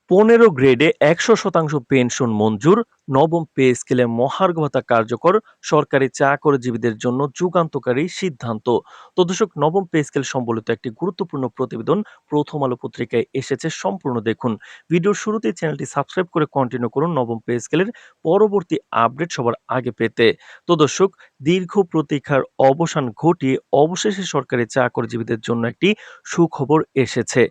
১৫ গ্রেডে ১০০% পেনশন মঞ্জুর, নবম পে স্কেলে মহার্ঘ ভাতা কার্যকর, সরকারি চাকরিজীবীদের জন্য যুগান্তকারী সিদ্ধান্ত। তো দর্শক, নবম পে স্কেল সম্বলিত একটি গুরুত্বপূর্ণ প্রতিবেদন প্রথম আলো পত্রিকায় এসেছে, সম্পূর্ণ দেখুন। ভিডিওর শুরুতেই চ্যানেলটি সাবস্ক্রাইব করে কন্টিনিউ করুন নবম পে স্কেলের পরবর্তী আপডেট সবার আগে পেতে। তো দর্শক, দীর্ঘ প্রতীক্ষার অবসান ঘটিয়ে অবশেষে সরকারি চাকরিজীবীদের জন্য একটি সুখবর এসেছে।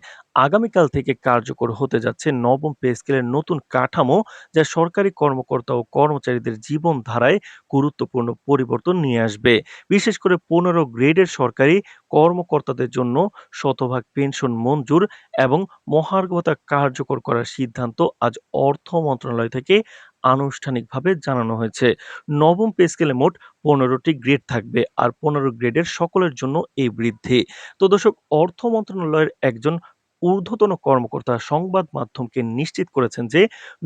আগামীকাল থেকে কার্যকর হতে যাচ্ছে নবম পে স্কেলের নতুন কাঠামো, যা সরকারি কর্মকর্তা ও কর্মচারীদের জীবনধারায় গুরুত্বপূর্ণ পরিবর্তন নিয়ে আসবে। বিশেষ করে ১৫ গ্রেডের সরকারি কর্মকর্তাদের জন্য শতভাগ পেনশন মঞ্জুর এবং মহার্ঘ ভাতা কার্যকর করার সিদ্ধান্ত আজ অর্থ মন্ত্রণালয় থেকে আনুষ্ঠানিকভাবে জানানো হয়েছে। নবম পে স্কেলে মোট ১৫টি গ্রেড থাকবে, আর ১৫ গ্রেডের সকলের জন্য এই বৃদ্ধি। তো দর্শক, অর্থ মন্ত্রণালয়ের একজন ঊর্ধ্বতন কর্মকর্তা সংবাদ মাধ্যমকে নিশ্চিত করেছেন যে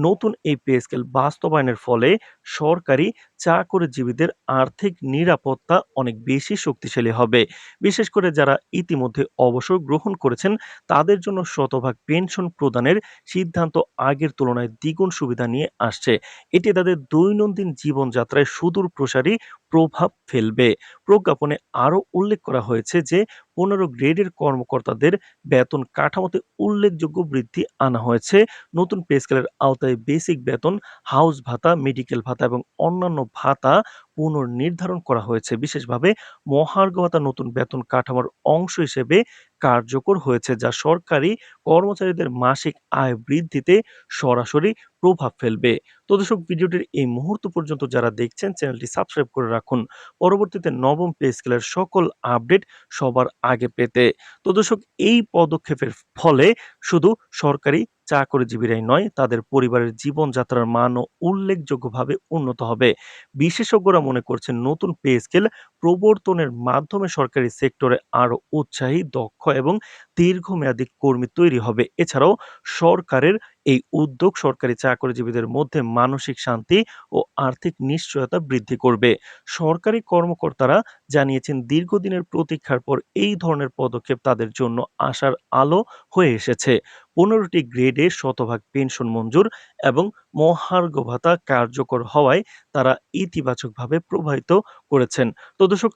নতুন এই পে স্কেল বাস্তবায়নের ফলে সরকারি চাকরিজীবীদের আর্থিক নিরাপত্তা অনেক বেশি শক্তিশালী হবে। বিশেষ করে যারা ইতিমধ্যে অবসর গ্রহণ করেছেন, তাদের জন্য শতভাগ পেনশন প্রদানের সিদ্ধান্ত আগের তুলনায় দ্বিগুণ সুবিধা নিয়ে আসছে। এটি তাদের দৈনন্দিন জীবনযাত্রায় সুদূর প্রসারী প্রভাব ফেলবে। প্রজ্ঞাপনে আরও উল্লেখ করা হয়েছে যে ১৫ গ্রেডের কর্মকর্তাদের বেতন কাঠামোতে উল্লেখযোগ্য বৃদ্ধি আনা হয়েছে। নতুন পে স্কেলের আওতায় বেসিক বেতন, হাউস ভাতা, মেডিকেল ভাতা এবং অন্যান্য ভাতা পুনর্নির্ধারণ করা হয়েছে। বিশেষভাবে মহার্ঘ ভাতা নতুন বেতন কাঠামোর অংশ হিসেবে কার্যকর হয়েছে, যা সরকারি কর্মচারীদের মাসিক আয় বৃদ্ধিতে সরাসরি প্রভাব ফেলবে। তো দর্শক, ভিডিওটির এই মুহূর্ত পর্যন্ত যারা দেখছেন, চ্যানেলটি সাবস্ক্রাইব করে রাখুন পরবর্তীতে নবম পে স্কেলের সকল আপডেট সবার আগে পেতে। তো দর্শক, এই পদক্ষেপের ফলে শুধু সরকারি চাকরিজীবীরাই নয়, তাদের পরিবারের জীবনযাত্রার মানও উল্লেখযোগ্যভাবে উন্নত হবে। বিশেষজ্ঞরা মনে করছেন নতুন পে স্কেল প্রবর্তনের মাধ্যমে সরকারি সেক্টরে আরও উৎসাহী, দক্ষ এবং দীর্ঘমেয়াদী কর্মী তৈরি হবে। এছাড়াও সরকারের এই উদ্যোগ সরকারি চাকরিজীবীদের মধ্যে মানসিক শান্তি ও আর্থিক নিশ্চয়তা বৃদ্ধি করবে। সরকারি কর্মকর্তারা জানিয়েছেন দীর্ঘদিনের প্রতীক্ষার পর এই ধরনের পদক্ষেপ তাদের জন্য আশার আলো হয়ে এসেছে। ১৫টি গ্রেডে শতভাগ পেনশন মঞ্জুর এবং মহার্ঘ ভাতা কার্যকর হওয়ায় তারা ইতিবাচকভাবে প্রভাবিত করেছেন। তো দর্শক,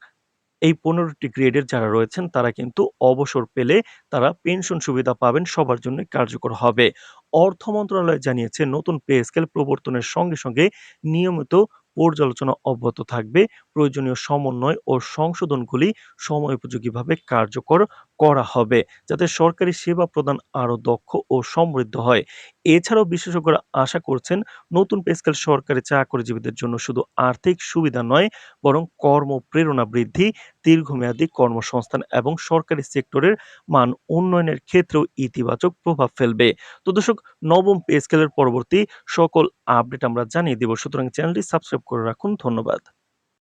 এই ১৫টি গ্রেডের যারা রয়েছেন, তারা কিন্তু অবসর পেলে তারা পেনশন সুবিধা পাবেন, সবার জন্য কার্যকর হবে। অর্থ মন্ত্রণালয় জানিয়েছে নতুন পে স্কেল প্রবর্তনের সঙ্গে সঙ্গে নিয়মিত পর্যালোচনা অব্যাহত থাকবে। প্রয়োজনীয় সমন্বয় ও সংশোধনগুলি সময়োপযোগীভাবে কার্যকর করা হবে, যাতে সরকারি সেবা প্রদান আরও দক্ষ ও সমৃদ্ধ হয়। এছাড়াও বিশেষজ্ঞরা আশা করছেন নতুন পে স্কেল সরকারি চাকরিজীবীদের জন্য শুধু আর্থিক সুবিধা নয়, বরং কর্মপ্রেরণা বৃদ্ধি, দীর্ঘমেয়াদী কর্মসংস্থান এবং সরকারি সেক্টরের মান উন্নয়নের ক্ষেত্রেও ইতিবাচক প্রভাব ফেলবে। তো দর্শক, নবম পে স্কেলের পরবর্তী সকল আপডেট আমরা জানিয়ে দেব, সুতরাং চ্যানেলটি সাবস্ক্রাইব করে রাখুন। ধন্যবাদ।